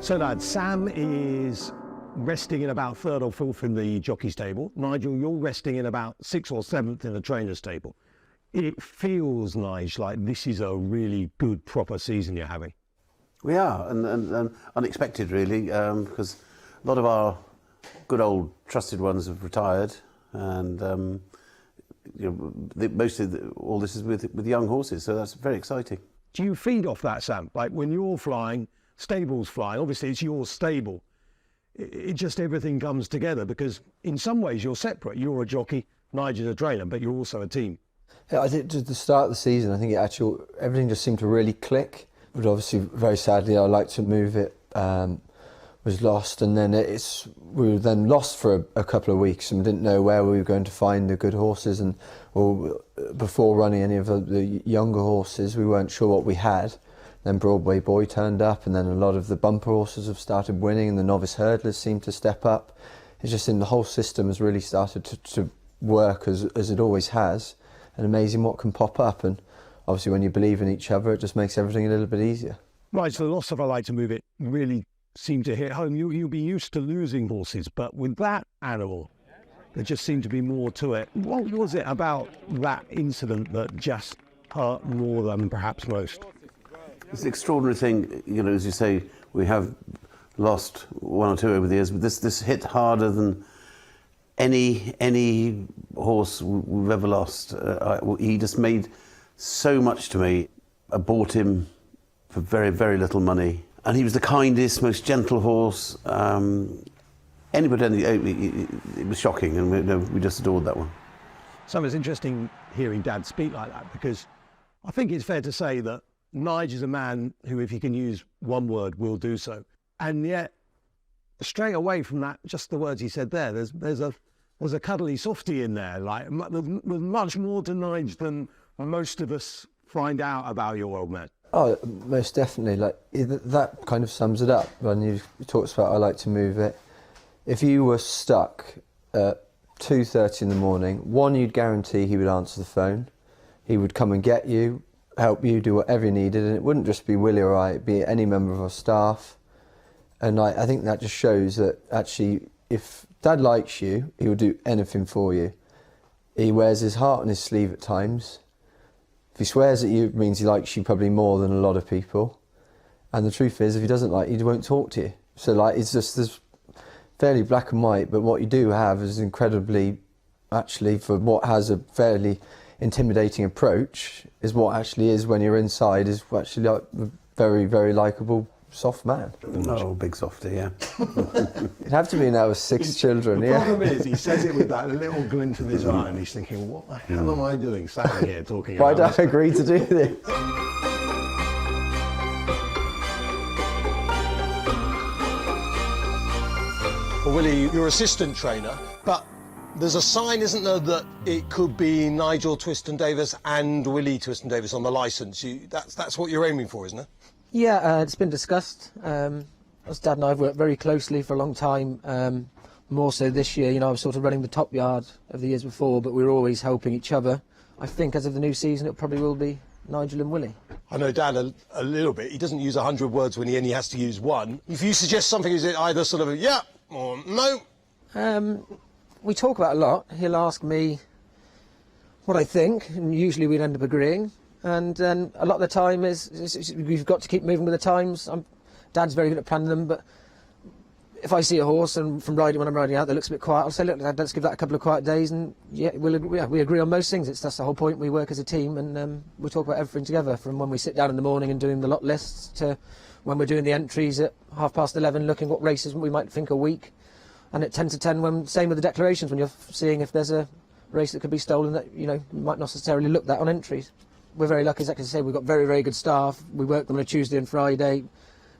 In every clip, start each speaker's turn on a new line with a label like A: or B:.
A: So lads, Sam is resting in about 3rd or 4th in the jockey's table. Nigel, you're resting in about 6th or 7th in the trainer's table. It feels, Nigel, like this is a really good, proper season you're having.
B: We are, and unexpected really, because a lot of our good old trusted ones have retired, and mostly all this is with young horses, so that's very exciting.
A: Do you feed off that, Sam? Like when you're flying, stable's flying, obviously it's your stable. It just, everything comes together because in some ways you're separate. You're a jockey, Nigel's a trainer, but you're also a team.
C: Yeah, I think at the start of the season, I think everything just seemed to really click. But obviously, very sadly, I like to move it. Was lost, and then we were then lost for a couple of weeks and didn't know where we were going to find the good horses. And before running any of the younger horses, we weren't sure what we had. Then Broadway Boy turned up, and then a lot of the bumper horses have started winning, and the novice hurdlers seem to step up. It's just in the whole system has really started to work as it always has. And amazing what can pop up, and obviously when you believe in each other, it just makes everything a little bit easier.
A: Right, so the loss of I Like to Move It really seemed to hit home. You'll be used to losing horses, but with that animal, there just seemed to be more to it. What was it about that incident that just hurt more than perhaps most?
B: It's an extraordinary thing, as you say, we have lost one or two over the years, but this hit harder than any horse we've ever lost. He just made so much to me. I bought him for very, very little money. And he was the kindest, most gentle horse. It was shocking, and we just adored that one.
A: So it's interesting hearing Dad speak like that, because I think it's fair to say that Nigel's a man who, if he can use one word, will do so. And yet, straight away from that, just the words he said there, there's a cuddly softie in there. Like, there's much more to Nigel than most of us find out about your old man.
C: Oh, most definitely. Like that kind of sums it up. When you talked about I Like to Move It, if you were stuck at 2:30 in the morning, one, you'd guarantee he would answer the phone. He would come and get you, help you, do whatever you needed, and it wouldn't just be Willie or I, it'd be any member of our staff. And I think that just shows that actually, if Dad likes you, he will do anything for you. He wears his heart on his sleeve at times. If he swears at you, it means he likes you probably more than a lot of people. And the truth is, if he doesn't like you, he won't talk to you. So it's just this fairly black and white, but what you do have is incredibly, actually, for what has a fairly intimidating approach, is what actually is when you're inside, is actually like a very, very likeable, soft man.
B: Oh, big softy, yeah.
C: It'd have to be now with 6 children,
A: The
C: yeah.
A: problem is, he says it with that little glint of his eye, and he's thinking, what the hell am I doing, sat here talking
C: Why
A: about
C: did I agree to do this?
A: Well, Willie, you're assistant trainer, but there's a sign, isn't there, that it could be Nigel Twiston-Davies and Willie Twiston-Davies on the licence. That's what you're aiming for, isn't it?
D: Yeah, it's been discussed. As Dad and I have worked very closely for a long time. More so this year, I was sort of running the top yard of the years before, but we were always helping each other. I think as of the new season, it probably will be Nigel and Willie.
A: I know Dad a little bit. He doesn't use 100 words when he only has to use one. If you suggest something, is it either sort of a yeah or no?
D: We talk about it a lot. He'll ask me what I think, and usually we'd end up agreeing. And then a lot of the time is we've got to keep moving with the times. Dad's very good at planning them, but if I see a horse and when I'm riding out that looks a bit quiet, I'll say, look, Dad, let's give that a couple of quiet days, and yeah, we agree on most things. That's the whole point. We work as a team, and we talk about everything together, from when we sit down in the morning and doing the lot lists to when we're doing the entries at 11:30, looking what races we might think are weak, and at 10 to 10, same with the declarations, when you're seeing if there's a race that could be stolen that you might not necessarily look that on entries. We're very lucky, as I say, we've got very, very good staff. We work them on a Tuesday and Friday.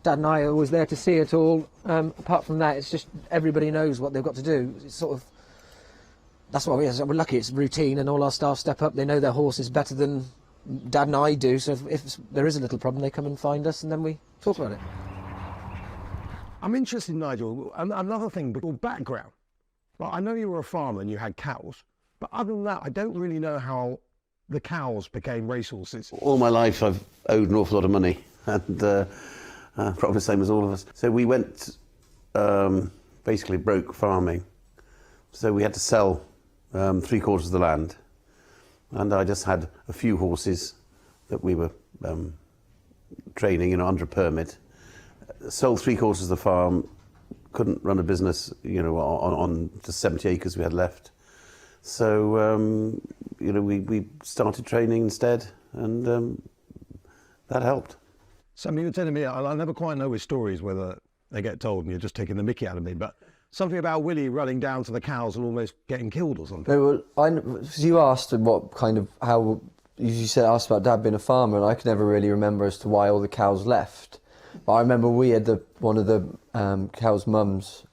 D: Dad and I are always there to see it all. Apart from that, it's just everybody knows what they've got to do. It's sort of, that's why we're lucky. It's routine, and all our staff step up. They know their horses better than Dad and I do. So if there is a little problem, they come and find us, and then we talk about it.
A: I'm interested, Nigel, another thing, but your background. Well, I know you were a farmer and you had cows, but other than that, I don't really know how the cows became racehorses.
B: All my life I've owed an awful lot of money, and probably the same as all of us. So we went basically broke farming. So we had to sell 3/4 of the land, and I just had a few horses that we were training, under a permit. Sold 3/4 of the farm, couldn't run a business, on the 70 acres we had left. So, we started training instead, and that helped.
A: Sam, you were telling me, I never quite know with stories whether they get told and you're just taking the mickey out of me, but something about Willie running down to the cows and almost getting killed or something.
C: No, well, you asked what kind of, how, you asked about Dad being a farmer, and I could never really remember as to why all the cows left. But I remember we had one of the cows' mums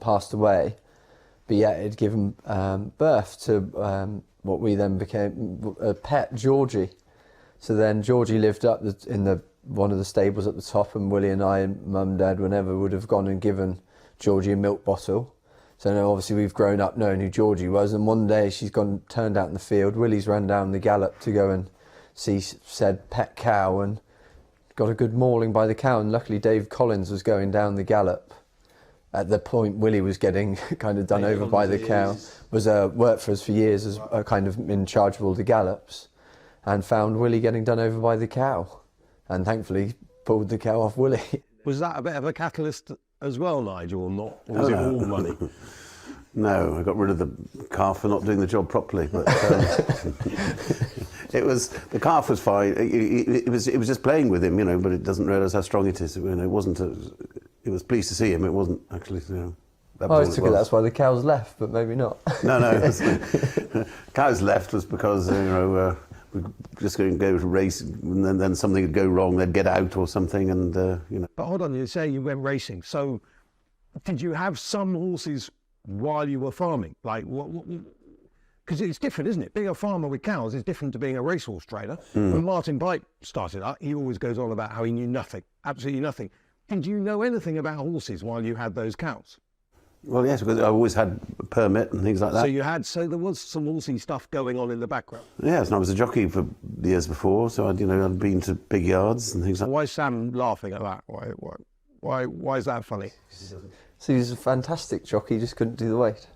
C: passed away, but yet it had given birth to what we then became a pet, Georgie. So then Georgie lived up in one of the stables at the top, and Willie and I and Mum and Dad, whenever, would have gone and given Georgie a milk bottle. So now obviously we've grown up knowing who Georgie was, and one day she's turned out in the field. Willie's ran down the gallop to go and see said pet cow and got a good mauling by the cow, and luckily Dave Collins was going down the gallop at the point Willie was getting kind of done over by the cow. Worked for us for years as kind of in charge of all the gallops, and found Willie getting done over by the cow, and thankfully pulled the cow off Willie.
A: Was that a bit of a catalyst as well, Nigel, or not? Or was it all money?
B: No, I got rid of the calf for not doing the job properly. But the calf was fine. It was just playing with him, but it doesn't realise how strong it is. It wasn't. It was pleased to see him. It wasn't actually.
C: I always took it that's why the cows left, but maybe not.
B: No. Cows left was because we're just going to go to race, and then something would go wrong. They'd get out or something, and
A: But hold on, you say you went racing. So, did you have some horses while you were farming? Like what? Because it's different, isn't it? Being a farmer with cows is different to being a racehorse trainer. When Martin Pipe started up, he always goes on about how he knew nothing, absolutely nothing. Did you know anything about horses while you had those cows?
B: Well, yes, because I always had a permit and things like that.
A: So there was some horsey stuff going on in the background.
B: Yes, and I was a jockey for years before, so I'd been to big yards and things like that.
A: Why is Sam laughing at that? Why is that funny?
C: So he was a fantastic jockey, just couldn't do the weight.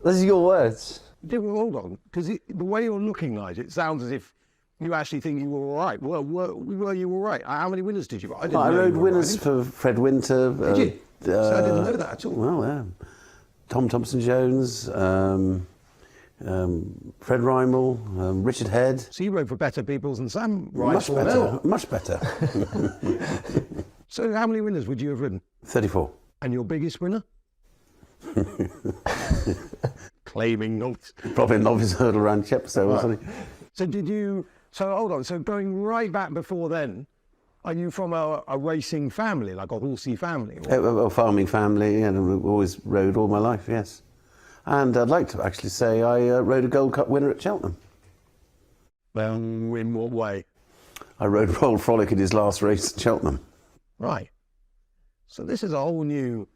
C: Those are your words.
A: Hold on, because the way you're looking, Nigel, it sounds as if you actually think you were all right. Well, were you all right? How many winners did you ride?
B: I rode winners for Fred Winter.
A: Did you? So I didn't know that at all.
B: Well, yeah. Tom Thompson-Jones, Fred Rymel, Richard Head.
A: So you rode for better peoples than Sam rides
B: Much better, much better.
A: So how many winners would you have ridden?
B: 34.
A: And your biggest winner? Claiming novice.
B: Probably a novice hurdle round Chepstow, wasn't he?
A: So hold on, so going right back before then, are you from a racing family, like a horsey family?
B: A farming family, and I always rode all my life, yes. And I'd like to actually say I rode a Gold Cup winner at Cheltenham.
A: Well, in what way?
B: I rode Royal Frolic in his last race at Cheltenham.
A: Right. So this is a whole new...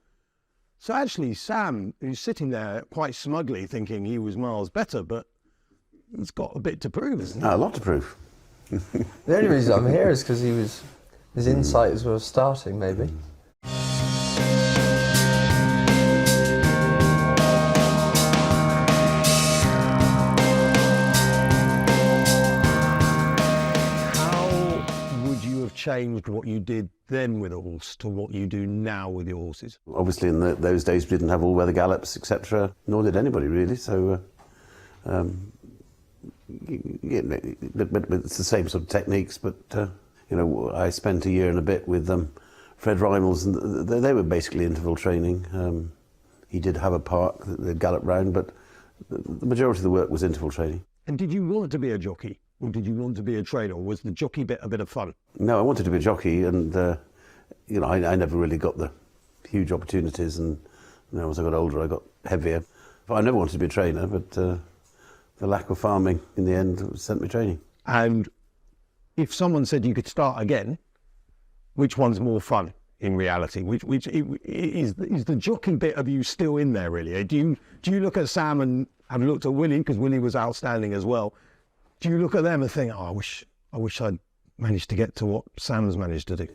A: So actually Sam, who's sitting there quite smugly thinking he was miles better, but he's got a bit to prove, isn't he?
B: A lot to prove.
C: The only reason I'm here is because his insight as well as starting, maybe.
A: How would you have changed what you did then with a horse to what you do now with your horses?
B: Obviously in those days we didn't have all-weather gallops, etc., nor did anybody really, so but it's the same sort of techniques, but I spent a year and a bit with Fred Rymels, and they were basically interval training. He did have a park, the gallop round, but the majority of the work was interval training.
A: And did you want to be a jockey, or did you want to be a trainer, or was the jockey bit a bit of fun?
B: No, I wanted to be a jockey, and I never really got the huge opportunities, and as I got older I got heavier. I never wanted to be a trainer, but the lack of farming in the end sent me training.
A: And if someone said you could start again, which one's more fun in reality? Which is the jockey bit of you still in there really? Do you look at Sam and have looked at Willie, because Willie was outstanding as well? Do you look at them and think, oh, I wish I'd managed to get to what Sam's managed to do?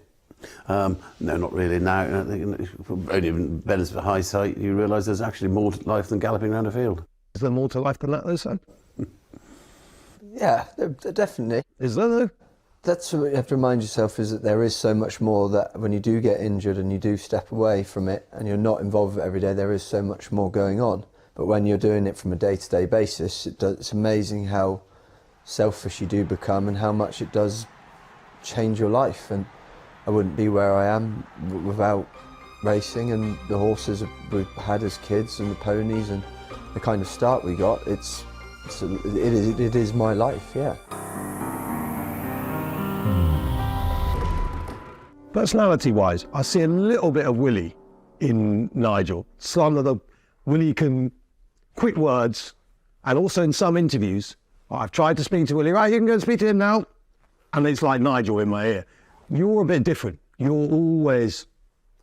B: No, not really. Now, I think only in benefit of hindsight, you realise there's actually more to life than galloping around a field.
A: Is there more to life than that, though, son?
C: Yeah, definitely.
A: Is there, though?
C: That's what you have to remind yourself, is that there is so much more, that when you do get injured and you do step away from it and you're not involved with it every day, there is so much more going on. But when you're doing it from a day-to-day basis, it's amazing how selfish you do become and how much it does change your life. And I wouldn't be where I am without racing and the horses we've had as kids and the ponies and the kind of start we got. It is my life, yeah.
A: Personality-wise, I see a little bit of Willie in Nigel. Some of the Willie can quick words, and also in some interviews, I've tried to speak to Willie. Right, you can go and speak to him now, and it's like Nigel in my ear. You're a bit different. You'll always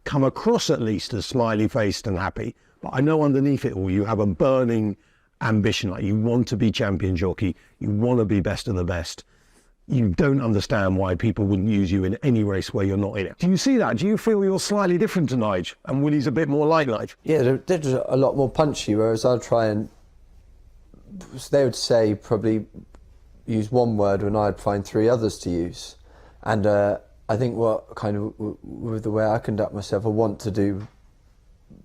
A: come across at least as smiley-faced and happy, but I know underneath it all you have a burning ambition. Like, you want to be champion jockey, you want to be best of the best. You don't understand why people wouldn't use you in any race where you're not in it. Do you see that? Do you feel you're slightly different to Nige and Willie's a bit more like Nige?
C: Yeah, they're a lot more punchy, whereas I'll try and... They would say probably use one word when I'd find three others to use. And I think what kind of, with the way I conduct myself, I want to do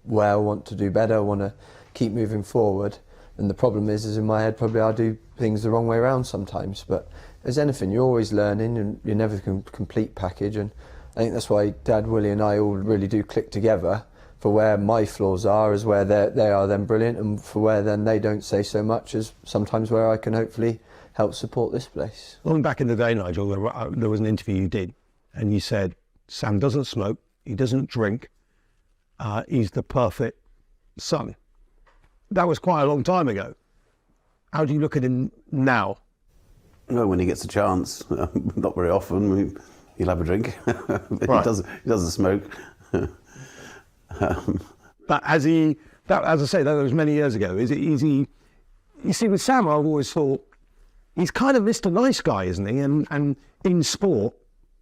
C: well, want to do better, I want to keep moving forward. And the problem is in my head, probably I do things the wrong way around sometimes. But as anything, you're always learning and you're never a complete package. And I think that's why Dad, Willie and I all really do click together, for where my flaws are as where they are then brilliant, and for where then they don't say so much as sometimes where I can hopefully help support this place.
A: Long back in the day, Nigel, there was an interview you did and you said, Sam doesn't smoke, he doesn't drink, he's the perfect son. That was quite a long time ago. How do you look at him now?
B: Well, when he gets a chance, not very often, he'll have a drink.
A: Right.
B: He doesn't smoke.
A: But as I say, that was many years ago. Is he? You see, with Sam, I've always thought he's kind of Mr. Nice Guy, isn't he? And in sport,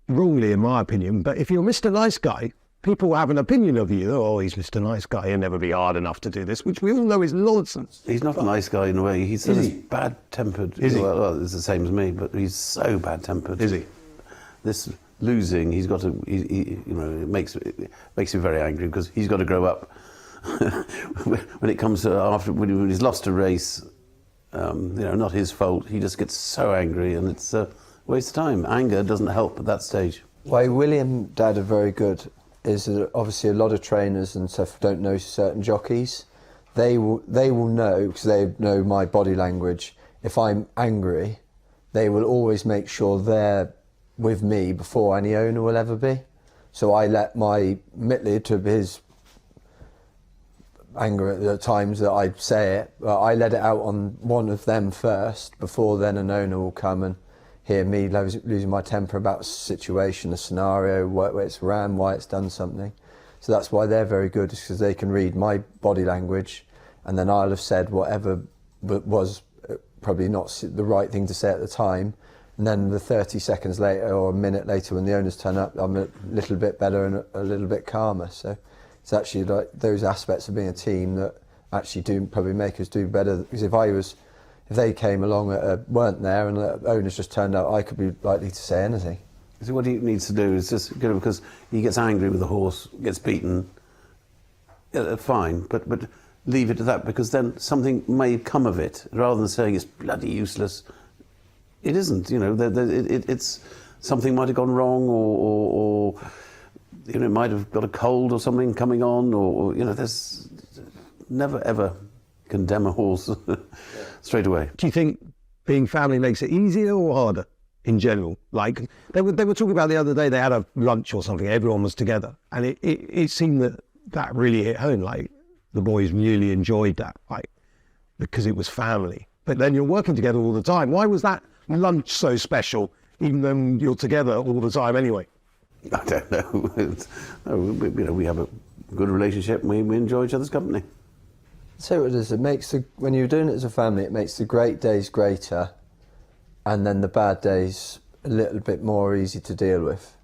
A: wrongly in my opinion, but if you're Mr. Nice Guy, people have an opinion of you. Oh, he's Mr. Nice Guy, he'll never be hard enough to do this, which we all know is nonsense.
B: He's not a nice guy in a way. He's bad-tempered.
A: Is he?
B: Well, it's the same as me, but he's so bad-tempered.
A: Is he?
B: This losing, he's got to. It makes me very angry, because he's got to grow up. When it comes to when he's lost a race, not his fault. He just gets so angry, and it's a waste of time. Anger doesn't help at that stage.
C: Why Willie and Dad are very good is that obviously a lot of trainers and stuff don't know certain jockeys. They will know, because they know my body language. If I'm angry, they will always make sure they're with me before any owner will ever be. So I let my Mitley, to his anger at the times that I say it, I let it out on one of them first, before then an owner will come and hear me losing my temper about a situation, a scenario, where it's ran, why it's done something. So that's why they're very good, because they can read my body language, and then I'll have said whatever was probably not the right thing to say at the time, and then the 30 seconds later or a minute later when the owners turn up, I'm a little bit better and a little bit calmer. So it's actually like those aspects of being a team that actually do probably make us do better. Because if they came along, weren't there, and the owners just turned out, I could be likely to say anything.
B: So what he needs to do is just, because he gets angry with the horse, gets beaten, fine, but leave it at that, because then something may come of it, rather than saying it's bloody useless. It isn't, it's something might have gone wrong, or it might have got a cold or something coming on, or there's never ever condemn a horse straight away.
A: Do you think being family makes it easier or harder in general? Like they were talking about the other day, they had a lunch or something, everyone was together, and it seemed that really hit home. Like the boys really enjoyed that, like, because it was family. But then you're working together all the time. Why was that lunch so special, even though you're together all the time anyway?
B: I don't know. We have a good relationship, and we enjoy each other's company.
C: So it is. It makes when you're doing it as a family, it makes the great days greater, and then the bad days a little bit more easy to deal with.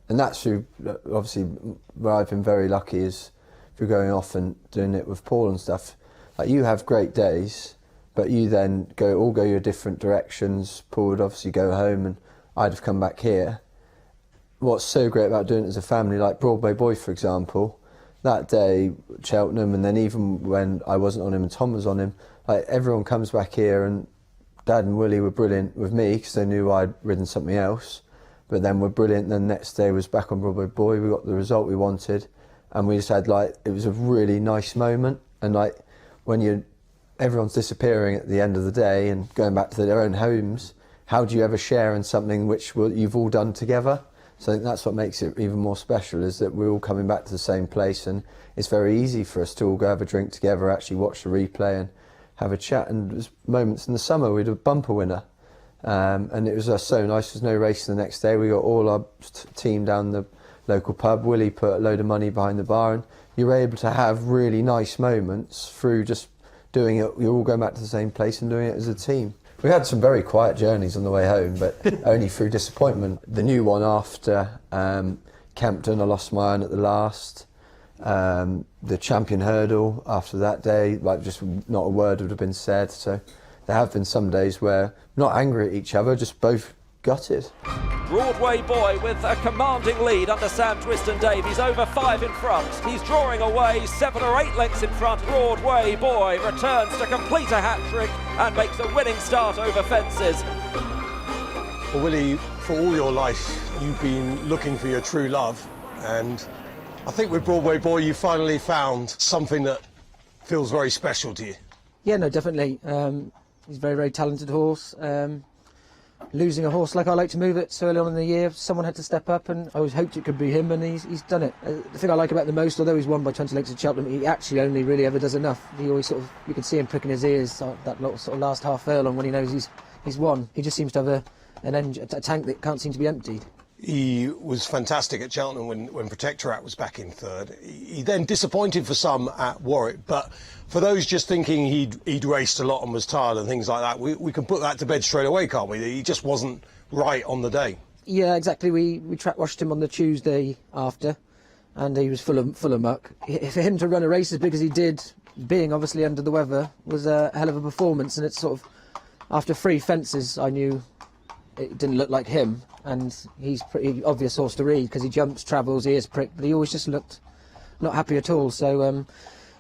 C: And that's through, obviously, where I've been very lucky is through going off and doing it with Paul and stuff. Like, you have great days, but you then all go your different directions. Paul would obviously go home and I'd have come back here. What's so great about doing it as a family, like Broadway Boy, for example, that day, Cheltenham, and then even when I wasn't on him and Tom was on him, like, everyone comes back here, and Dad and Willie were brilliant with me because they knew I'd ridden something else, but then were brilliant. Then the next day was back on Broadway Boy. We got the result we wanted, and we just had, like, it was a really nice moment. And like, when everyone's disappearing at the end of the day and going back to their own homes, how do you ever share in something which you've all done together? So I think that's what makes it even more special, is that we're all coming back to the same place, and it's very easy for us to all go have a drink together, actually watch the replay and have a chat. And there's moments in the summer we had a bumper winner, and it was so nice. There's no race the next day. We got all our team down the local pub. Willie put a load of money behind the bar, and you were able to have really nice moments through just doing it. You're all going back to the same place and doing it as a team. We had some very quiet journeys on the way home, but only through disappointment. The new one after Kempton, I lost my iron at the last. The champion hurdle after that day, like, just not a word would have been said. So there have been some days where not angry at each other, just both gutted.
E: Broadway Boy with a commanding lead under Sam Twiston-Davies, over 5 in front. He's drawing away 7 or 8 lengths in front. Broadway Boy returns to complete a hat-trick and makes a winning start over fences.
A: Well, Willie, for all your life, you've been looking for your true love, and I think with Broadway Boy, you finally found something that feels very special to you.
D: Yeah, no, definitely. He's a very, very talented horse. Losing a horse like I like to move it so early on in the year, someone had to step up, and I always hoped it could be him, and he's done it. The thing I like about the most, although he's won by 20 lengths at Cheltenham, he actually only really ever does enough. He always sort of, you can see him pricking his ears that little sort of last half furlong when he knows he's won. He just seems to have a tank that can't seem to be emptied.
A: He was fantastic at Cheltenham when Protectorat was back in third. He then disappointed for some at Warwick, but for those just thinking he'd raced a lot and was tired and things like that, we can put that to bed straight away, can't we? He just wasn't right on the day.
D: Yeah, exactly. We track washed him on the Tuesday after, and he was full of muck. For him to run a race as big as he did, being obviously under the weather, was a hell of a performance. And it's sort of, after 3 fences, I knew it didn't look like him. And he's pretty obvious horse to read because he jumps, travels, ears pricked, but he always just looked not happy at all. So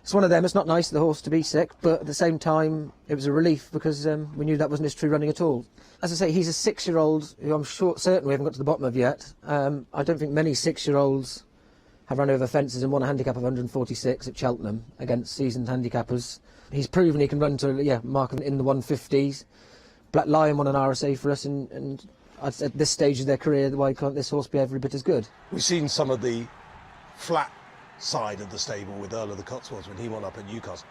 D: it's one of them. It's not nice for the horse to be sick, but at the same time, it was a relief because we knew that wasn't his true running at all. As I say, he's a 6-year-old who I'm certain we haven't got to the bottom of yet. I don't think many 6-year-olds have run over fences and won a handicap of 146 at Cheltenham against seasoned handicappers. He's proven he can run to mark in the 150s. Black Lion won an RSA for us, and at this stage of their career, why can't this horse be every bit as good?
A: We've seen some of the flat side of the stable with Earl of the Cotswolds when he won up at Newcastle.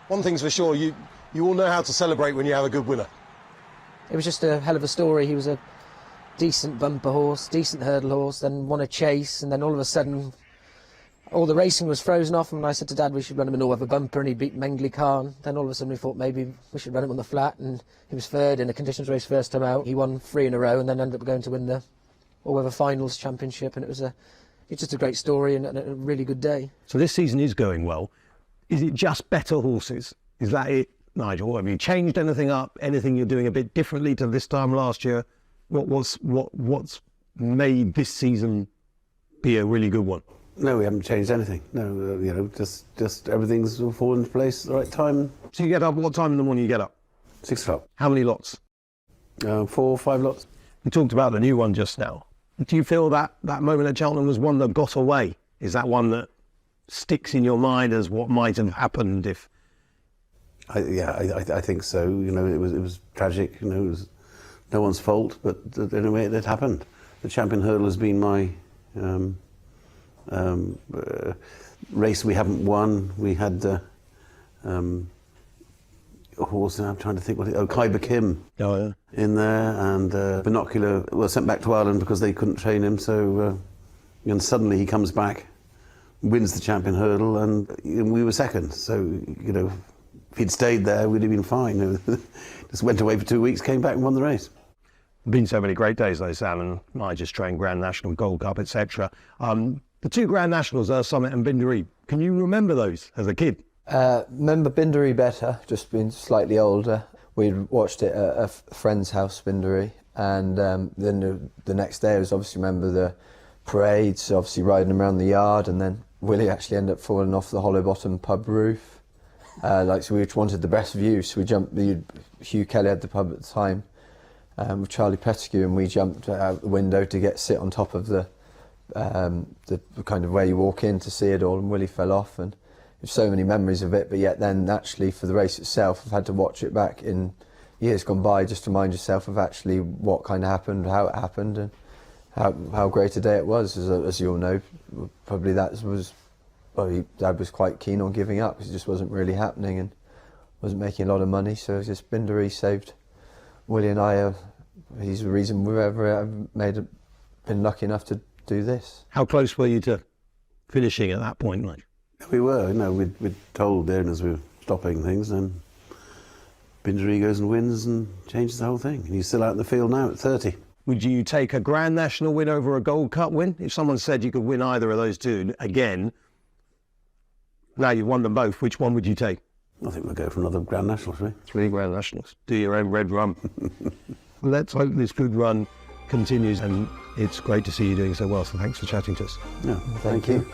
A: One thing's for sure, you all know how to celebrate when you have a good winner.
D: It was just a hell of a story. He was a decent bumper horse, decent hurdle horse, then won a chase, and then all of a sudden all the racing was frozen off, and I said to Dad we should run him an all-weather bumper, and he beat Mengley Khan. Then all of a sudden we thought maybe we should run him on the flat, and he was third in a conditions race first time out. He won 3 in a row and then ended up going to win the all-weather finals championship, and it's just a great story and a really good day.
A: So this season is going well. Is it just better horses? Is that it, Nigel? Have you changed anything up? Anything you're doing a bit differently to this time last year? What's made this season be a really good one?
B: No, we haven't changed anything. No, just everything's all fallen into place at the right time.
A: So you get up, what time in the morning you get up?
B: 6 o'clock.
A: How many lots?
B: 4 or 5 lots.
A: We talked about the new one just now. Do you feel that moment at Cheltenham was one that got away? Is that one that sticks in your mind as what might have happened if?
B: I think so. It was tragic. It was no one's fault, but anyway, it happened. The champion hurdle has been my race we haven't won. We had a horse, and I'm trying to think Khyber Kim in there, and Binocular was sent back to Ireland because they couldn't train him, so and suddenly he comes back, wins the champion hurdle, and we were second, so if he'd stayed there we'd have been fine. Just went away for 2 weeks, came back and won the race.
A: Been so many great days though, Sam, and Nigel's trained Grand National, Gold Cup, etc. The two Grand Nationals are Summit and Binderee. Can you remember those as a kid?
C: Remember Binderee better, just being slightly older. We'd watched it at a friend's house, Binderee, and then the next day I was obviously remember the parades, obviously riding around the yard, and then Willie actually ended up falling off the hollow bottom pub roof. So we wanted the best view, so we jumped. Hugh Kelly had the pub at the time with Charlie Pettigrew, and we jumped out the window to sit on top of the kind of where you walk in to see it all, and Willie fell off, and there's so many memories of it. But yet then actually for the race itself, I've had to watch it back in years gone by just to remind yourself of actually what kind of happened, how it happened, and how great a day it was. As you all know, probably Dad was quite keen on giving up because it just wasn't really happening and wasn't making a lot of money. So it was just Binderee saved Willie and I. He's the reason we've ever been lucky enough to do this.
A: How close were you to finishing at that point, like?
B: We were, we'd told the owners we were stopping things, and Binderee goes and wins and changes the whole thing. And he's still out in the field now at 30.
A: Would you take a Grand National win over a Gold Cup win? If someone said you could win either of those two again, now you've won them both, which one would you take?
B: I think we'll go for another Grand National, shall we?
A: 3 Grand Nationals. Do your own red rum. Let's hope this good run continues, and it's great to see you doing so well, so thanks for chatting to us.
B: Yeah, thank you.